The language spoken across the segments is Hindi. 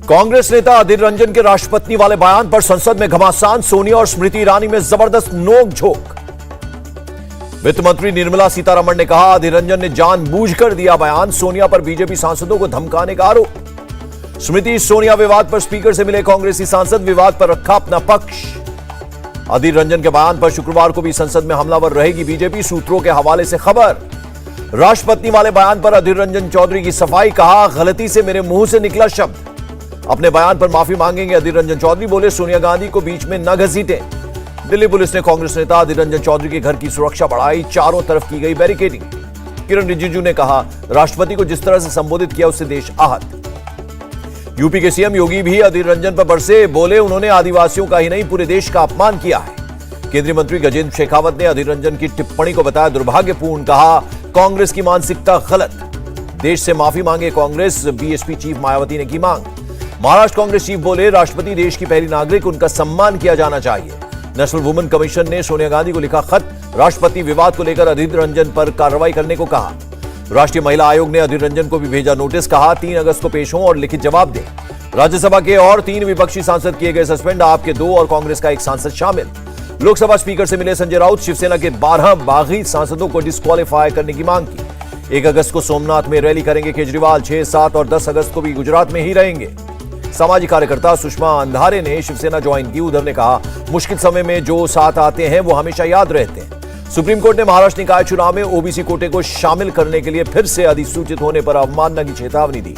कांग्रेस नेता अधीर रंजन के राष्ट्रपति वाले बयान पर संसद में घमासान, सोनिया और स्मृति ईरानी में जबरदस्त नोक-झोंक। वित्त मंत्री निर्मला सीतारमण ने कहा, अधीर रंजन ने जानबूझकर दिया बयान, सोनिया पर बीजेपी सांसदों को धमकाने का आरोप। स्मृति सोनिया विवाद पर स्पीकर से मिले कांग्रेसी सांसद, विवाद पर रखा अपना पक्ष। अधीर रंजन के बयान पर शुक्रवार को भी संसद में हमलावर रहेगी बीजेपी, सूत्रों के हवाले से खबर। राष्ट्रपति वाले बयान पर अधीर रंजन चौधरी की सफाई, कहा गलती से मेरे मुंह से निकला शब्द। अपने बयान पर माफी मांगेंगे अधीर रंजन चौधरी, बोले सोनिया गांधी को बीच में न घसीटें। दिल्ली पुलिस ने कांग्रेस नेता अधीर रंजन चौधरी के घर की सुरक्षा बढ़ाई, चारों तरफ की गई बैरिकेडिंग। किरण रिजिजू ने कहा, राष्ट्रपति को जिस तरह से संबोधित किया उससे देश आहत। यूपी के सीएम योगी भी अधीर रंजन पर बरसे, बोले उन्होंने आदिवासियों का ही नहीं पूरे देश का अपमान किया है। केंद्रीय मंत्री गजेंद्र शेखावत ने अधीर रंजन की टिप्पणी को बताया दुर्भाग्यपूर्ण, कहा कांग्रेस की मानसिकता गलत। देश से माफी मांगे कांग्रेस, बीएसपी चीफ मायावती ने की मांग। महाराष्ट्र कांग्रेस चीफ बोले, राष्ट्रपति देश की पहली नागरिक, उनका सम्मान किया जाना चाहिए। नेशनल वुमेन कमीशन ने सोनिया गांधी को लिखा खत, राष्ट्रपति विवाद को लेकर अधीर रंजन पर कार्रवाई करने को कहा। राष्ट्रीय महिला आयोग ने अधीर रंजन को भी भेजा नोटिस, कहा 3 अगस्त को पेश हों और लिखित जवाब दें। राज्यसभा के और 3 विपक्षी सांसद किए गए सस्पेंड, आपके 2 और कांग्रेस का 1 सांसद शामिल। लोकसभा स्पीकर से मिले संजय राउत, शिवसेना के 12 बागी सांसदों को डिस्क्वालीफाई करने की मांग की। 1 अगस्त को सोमनाथ में रैली करेंगे केजरीवाल, 6, 7 और 10 अगस्त को भी गुजरात में ही रहेंगे। सामाजिक कार्यकर्ता सुषमा अंधारे ने शिवसेना ज्वाइन की, उधर ने कहा, मुश्किल समय में जो साथ आते हैं वो हमेशा याद रहते हैं। सुप्रीम कोर्ट ने महाराष्ट्र निकाय चुनाव में ओबीसी कोटे को शामिल करने के लिए फिर से अधिसूचित होने पर अवमानना की चेतावनी दी।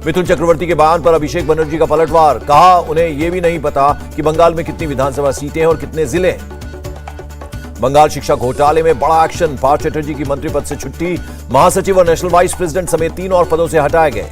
मिथुन चक्रवर्ती के बयान पर अभिषेक बनर्जी का पलटवार, कहा उन्हें यह भी नहीं पता कि बंगाल में कितनी विधानसभा सीटें हैं और कितने जिले हैं। बंगाल शिक्षा घोटाले में बड़ा एक्शन, पार्थ चैटर्जी की मंत्री पद से छुट्टी, महासचिव और नेशनल वाइस प्रेसिडेंट समेत 3 और पदों से हटाए गए।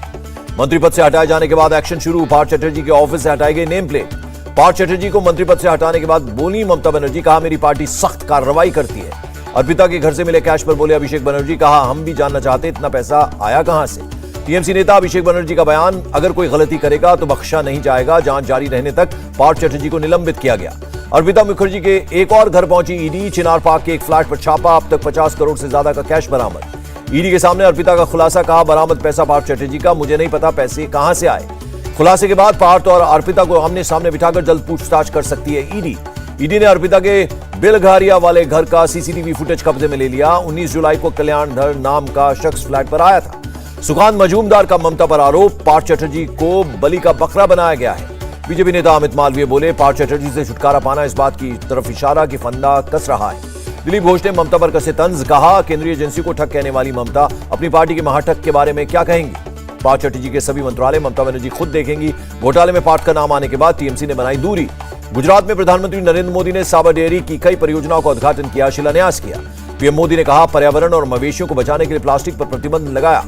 मंत्री पद से हटाए जाने के बाद एक्शन शुरू, पार्थ चैटर्जी के ऑफिस से हटाई गई नेम प्लेट। पार्थ चैटर्जी को मंत्री पद से हटाने के बाद बोली ममता बनर्जी, कहा मेरी पार्टी सख्त कार्रवाई करती है। अर्पिता के घर से मिले कैश पर बोले अभिषेक बनर्जी, कहा हम भी जानना चाहते इतना पैसा आया कहां से। टीएमसी नेता अभिषेक बनर्जी का बयान, अगर कोई गलती करेगा तो बख्शा नहीं जाएगा, जांच जारी रहने तक पार्थ चैटर्जी को निलंबित किया गया। अर्पिता मुखर्जी के एक और घर पहुंची ईडी, चिनार पार्क के एक फ्लैट पर छापा, अब तक 50 करोड़ से ज्यादा का कैश बरामद। ईडी के सामने अर्पिता का खुलासा, कहा बरामद पैसा पार्थ चैटर्जी का, मुझे नहीं पता पैसे कहां से आए। खुलासे के बाद पार्थ और अर्पिता को आमने सामने बिठाकर जल्द पूछताछ कर सकती है ईडी। ईडी ने अर्पिता के बेलघारिया वाले घर का सीसीटीवी फुटेज कब्जे में ले लिया। 19 जुलाई को कल्याणधर नाम का शख्स फ्लैट पर आया था। सुकांत मजूमदार का ममता पर आरोप, पार्थ चैटर्जी को बलि का बकरा बनाया गया है। बीजेपी नेता अमित मालवीय बोले, पार्थ चैटर्जी से छुटकारा पाना इस बात की तरफ इशारा कि फंदा कस रहा है। दिलीप घोष ने ममता पर कसे तंज, कहा केंद्रीय एजेंसी को ठग कहने वाली ममता अपनी पार्टी के महाठग के बारे में क्या कहेंगी। पार्थ चैटर्जी के सभी मंत्रालय ममता बनर्जी खुद देखेंगी। घोटाले में पार्थ का नाम आने के बाद टीएमसी ने बनाई दूरी। गुजरात में प्रधानमंत्री नरेंद्र मोदी ने साबर डेयरी की कई परियोजनाओं का उद्घाटन किया, शिलान्यास किया। पीएम मोदी ने कहा पर्यावरण और मवेशियों को बचाने के लिए प्लास्टिक पर प्रतिबंध लगाया।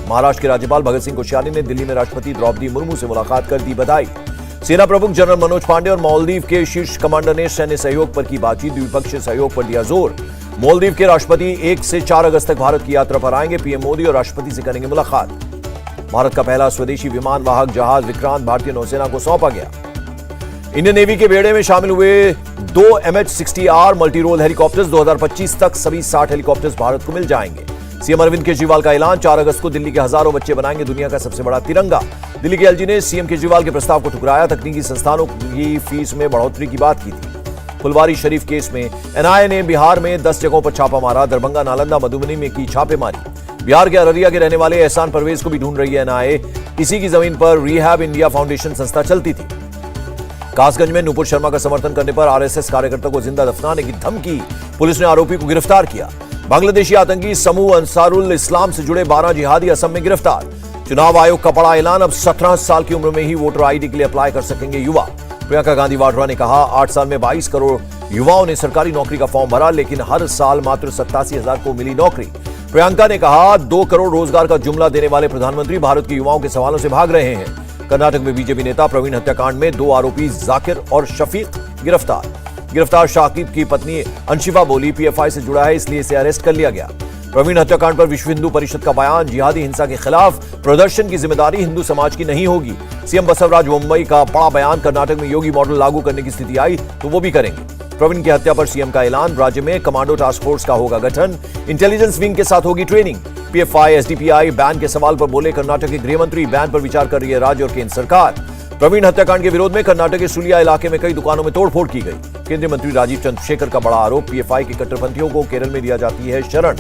महाराष्ट्र के राज्यपाल भगत सिंह कोश्यारी ने दिल्ली में राष्ट्रपति द्रौपदी मुर्मू से मुलाकात कर दी बधाई। सेना प्रमुख जनरल मनोज पांडे और मालदीव के शीर्ष कमांडर ने सैन्य सहयोग पर की बातचीत, द्विपक्षीय सहयोग पर दिया जोर। मालदीव के राष्ट्रपति 1 से 4 अगस्त तक भारत की यात्रा पर आएंगे, पीएम मोदी और राष्ट्रपति से करेंगे मुलाकात। भारत का पहला स्वदेशी विमान वाहक जहाज विक्रांत भारतीय नौसेना को सौंपा गया। इंडियन नेवी के बेड़े में शामिल हुए 2 MH-60R मल्टी रोल हेलीकॉप्टर्स 2025 तक सभी 60 हेलीकॉप्टर्स भारत को मिल जाएंगे। सीएम अरविंद केजरीवाल का ऐलान, 4 अगस्त को दिल्ली के हजारों बच्चे बनाएंगे दुनिया का सबसे बड़ा तिरंगा। दिल्ली के एलजी ने सीएम केजरीवाल के प्रस्ताव को ठुकराया, तकनीकी संस्थानों की फीस में बढ़ोतरी की बात की थी। फुलवारी शरीफ केस में एनआईए ने बिहार में 10 जगहों पर छापा मारा, दरभंगा, नालंदा, मधुबनी में की छापेमारी। बिहार के अररिया के रहने वाले एहसान परवेज को भी ढूंढ रही है एनआईए। इसी की जमीन पर रिहैब इंडिया फाउंडेशन संस्था चलती थी। कासगंज में नूपुर शर्मा का समर्थन करने पर आरएसएस कार्यकर्ता को जिंदा दफनाने की धमकी, पुलिस ने आरोपी को गिरफ्तार किया। बांग्लादेशी आतंकी समूह अंसारुल इस्लाम से जुड़े 12 जिहादी असम में गिरफ्तार। चुनाव आयोग का बड़ा ऐलान, अब 17 साल की उम्र में ही वोटर आईडी के लिए अप्लाई कर सकेंगे युवा। प्रियंका गांधी वाड्रा ने कहा, 8 साल में 22 करोड़ युवाओं ने सरकारी नौकरी का फॉर्म भरा, लेकिन हर साल मात्र 87,000 को मिली नौकरी। प्रियंका ने कहा, 2 करोड़ रोजगार का जुमला देने वाले प्रधानमंत्री भारत के युवाओं के सवालों से भाग रहे हैं। कर्नाटक में बीजेपी नेता प्रवीण हत्याकांड में 2 आरोपी जाकिर और शफीक गिरफ्तार शाकिब की पत्नी अंशिफा बोली, पीएफआई से जुड़ा है इसलिए इसे अरेस्ट कर लिया गया। प्रवीण हत्याकांड पर विश्व हिंदू परिषद का बयान, जिहादी हिंसा के खिलाफ प्रदर्शन की जिम्मेदारी हिंदू समाज की नहीं होगी। सीएम बसवराज मुंबई का बड़ा बयान, कर्नाटक में योगी मॉडल लागू करने की स्थिति आई तो वो भी करेंगे। प्रवीण की हत्या पर सीएम का ऐलान, राज्य में कमांडो टास्क फोर्स का होगा गठन, इंटेलिजेंस विंग के साथ होगी ट्रेनिंग। पीएफआई एसडीपीआई बैन के सवाल पर बोले कर्नाटक के गृह मंत्री, बैन पर विचार कर रही है राज्य और केंद्र सरकार। प्रवीण हत्याकांड के विरोध में कर्नाटक के सुलिया इलाके में कई दुकानों में तोड़फोड़ की गई। केंद्रीय मंत्री राजीव चंद्रशेखर का बड़ा आरोप, पीएफआई के कट्टरपंथियों को केरल में दिया जाती है शरण।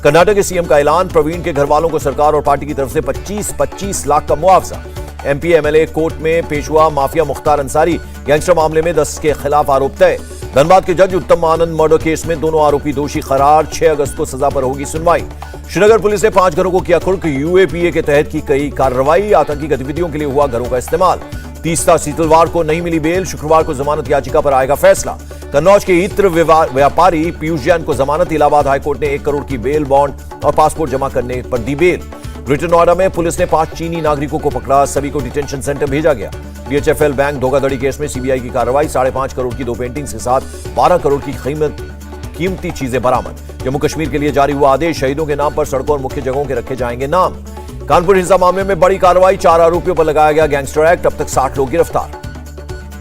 कर्नाटक के सीएम का ऐलान, प्रवीण के घर वालों को सरकार और पार्टी की तरफ से 25-25 लाख का मुआवजा। एमपी एमएलए कोर्ट में पेश हुआ, माफिया मुख्तार अंसारी गैंगस्टर मामले में 10 के खिलाफ आरोप तय। धनबाद के जज उत्तम आनंद मर्डर केस में दोनों आरोपी दोषी करार, 6 अगस्त को सजा पर होगी सुनवाई। श्रीनगर पुलिस ने 5 घरों को किया कुर्क, यूएपीए के तहत की कई कार्रवाई, आतंकी गतिविधियों के लिए हुआ घरों का इस्तेमाल। तीसरा शीतलवार को नहीं मिली बेल, शुक्रवार को जमानत याचिका पर आएगा फैसला। कन्नौज के इत्र व्यापारी पीयूष जैन को जमानत, इलाहाबाद हाईकोर्ट ने 1 करोड़ की बेल बॉन्ड और पासपोर्ट जमा करने पर दी बेल। ग्रेटर नोएडा में पुलिस ने 5 चीनी नागरिकों को पकड़ा, सभी को डिटेंशन सेंटर भेजा गया। डीएचएफएल बैंक धोखाधड़ी केस में सीबीआई की कार्रवाई, 5.5 करोड़ की 2 पेंटिंग्स के साथ 12 करोड़ की कीमती चीजें बरामद। जम्मू कश्मीर के लिए जारी हुआ आदेश, शहीदों के नाम पर सड़कों और मुख्य जगहों के रखे जाएंगे नाम। कानपुर हिंसा मामले में बड़ी कार्रवाई, 4 आरोपियों पर लगाया गया गैंगस्टर एक्ट, अब तक 60 लोग गिरफ्तार।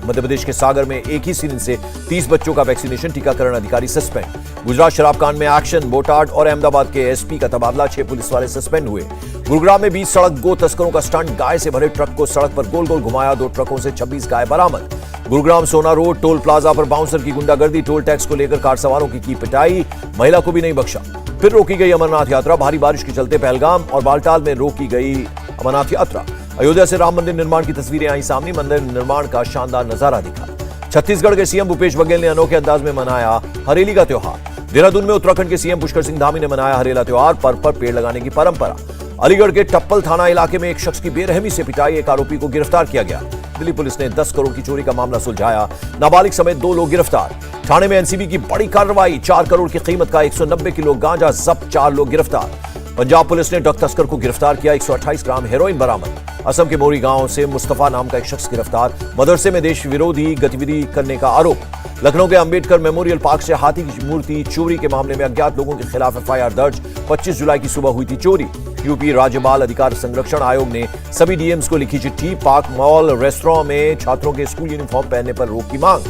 मध्य प्रदेश के सागर में एक ही सीजन से 30 बच्चों का वैक्सीनेशन, टीकाकरण अधिकारी सस्पेंड। गुजरात शराब कांड में एक्शन, बोटाड और अहमदाबाद के एसपी का तबादला, 6 पुलिस वाले सस्पेंड हुए। गुरुग्राम में 20 सड़क गो तस्करों का स्टंट, गाय से भरे ट्रक को सड़क पर गोल गोल घुमाया, 2 ट्रकों से 26 गाय बरामद। गुरुग्राम सोना रोड टोल प्लाजा पर बाउंसर की गुंडागर्दी, टोल टैक्स को लेकर कार सवारों की पिटाई, महिला को भी नहीं बख्शा। फिर रोकी गई अमरनाथ यात्रा, भारी बारिश के चलते पहलगाम और बालटाल में रोकी गई अमरनाथ यात्रा। अयोध्या से राम मंदिर निर्माण की तस्वीरें आई सामने, मंदिर निर्माण का शानदार नजारा दिखा। छत्तीसगढ़ के सीएम भूपेश बघेल ने अनोखे अंदाज में मनाया हरेली का त्योहार। देहरादून में उत्तराखंड के सीएम पुष्कर सिंह धामी ने मनाया हरेला त्योहार, पर पेड़ लगाने की परंपरा। अलीगढ़ के टप्पल थाना इलाके में एक शख्स की बेरहमी से पिटाई, एक आरोपी को गिरफ्तार किया गया। दिल्ली पुलिस ने 10 करोड़ की चोरी का मामला सुलझाया, नाबालिग समेत 2 लोग गिरफ्तार। ठाणे में एनसीबी की बड़ी कार्रवाई, 4 करोड़ की कीमत का 190 किलो गांजा जब्त, 4 लोग गिरफ्तार। पंजाब पुलिस ने ड्रग तस्कर को गिरफ्तार किया, 128 ग्राम हेरोइन बरामद। असम के मोरी गांव से मुस्तफा नाम का एक शख्स गिरफ्तार, मदरसे में देश विरोधी गतिविधि करने का आरोप। लखनऊ के अंबेडकर मेमोरियल पार्क से हाथी की मूर्ति चोरी के मामले में अज्ञात लोगों के खिलाफ एफआईआर दर्ज, 25 जुलाई की सुबह हुई थी चोरी। यूपी राज्य बाल अधिकार संरक्षण आयोग ने सभी डीएम्स को लिखी चिट्ठी, पार्क मॉल रेस्टोरेंट में छात्रों के स्कूल यूनिफॉर्म पहनने पर रोक की मांग।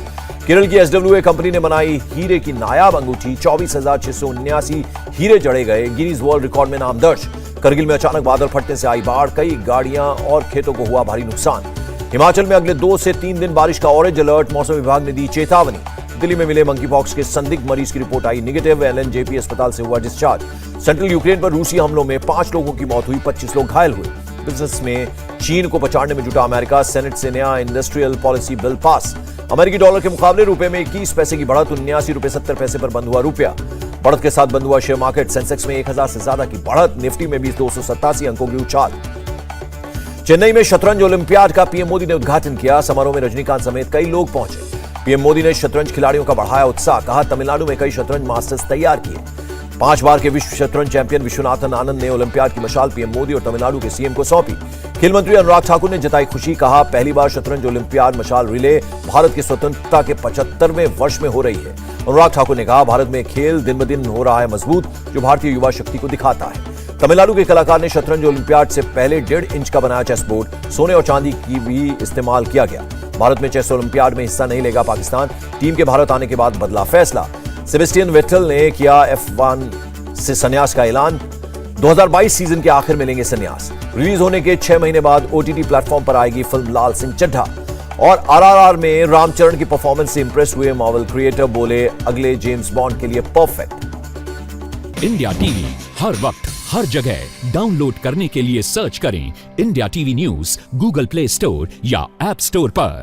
केरल की एसडब्ल्यूए कंपनी ने बनाई हीरे की नायाब अंगूठी, 24,679 हीरे जड़े गए, गिनीज वर्ल्ड रिकॉर्ड में नाम दर्ज। करगिल में अचानक बादल फटने से आई बाढ़, कई गाड़ियां और खेतों को हुआ भारी नुकसान। हिमाचल में अगले 2 से 3 दिन बारिश का ऑरेंज अलर्ट, मौसम विभाग ने दी चेतावनी। दिल्ली में मिले मंकी पॉक्स के संदिग्ध मरीज की रिपोर्ट आई निगेटिव, एलएनजेपी अस्पताल से हुआ डिस्चार्ज। सेंट्रल यूक्रेन पर रूसी हमलों में 5 लोगों की मौत हुई, 25 लोग घायल हुए। बिजनेस में चीन को पछाड़ने में जुटा अमेरिका, सेनेट से नया इंडस्ट्रियल पॉलिसी बिल पास। अमेरिकी डॉलर के मुकाबले रुपए में 21 पैसे की बढ़त, 79 रुपए 70 पैसे पर बंद हुआ रुपया। बढ़त के साथ बंद हुआ शेयर मार्केट, सेंसेक्स में 1000 से ज्यादा की बढ़त, निफ्टी में भी 287 अंकों की उछाल। चेन्नई में शतरंज ओलंपियाड का पीएम मोदी ने उद्घाटन किया, समारोह में रजनीकांत समेत कई लोग पहुंचे। पीएम मोदी ने शतरंज खिलाड़ियों का बढ़ाया उत्साह, कहा तमिलनाडु में कई शतरंज मास्टर्स तैयार किए। 5 बार के विश्व शतरंज चैंपियन विश्वनाथन आनंद ने ओलंपियाड की मशाल पीएम मोदी और तमिलनाडु के सीएम को सौंपी। खेल मंत्री अनुराग ठाकुर ने जताई खुशी, कहा पहली बार शतरंज ओलंपियाड मशाल रिले भारत की स्वतंत्रता के 75वें वर्ष में हो रही है। अनुराग ठाकुर ने कहा भारत में खेल दिन ब दिन हो रहा है मजबूत, जो भारतीय युवा शक्ति को दिखाता है। तमिलनाडु के कलाकार ने शतरंज ओलंपियाड से पहले 1.5 इंच का बनाया चेस बोर्ड, सोने और चांदी की भी इस्तेमाल किया गया। भारत में चेस ओलंपियाड में हिस्सा नहीं लेगा पाकिस्तान, टीम के भारत आने के बाद बदला फैसला। सेबेस्टियन वेटल ने किया F1 से संन्यास का ऐलान, 2022 सीजन के आखिर में लेंगे संन्यास। रिलीज होने के 6 महीने बाद ओटीटी प्लेटफॉर्म पर आएगी फिल्म लाल सिंह चड्ढा। और आरआरआर में रामचरण की परफॉर्मेंस से इंप्रेस हुए मार्वल क्रिएटर, बोले अगले जेम्स बॉन्ड के लिए परफेक्ट। इंडिया टीवी हर वक्त हर जगह डाउनलोड करने के लिए सर्च करें India TV news Google play store या ऐप स्टोर पर।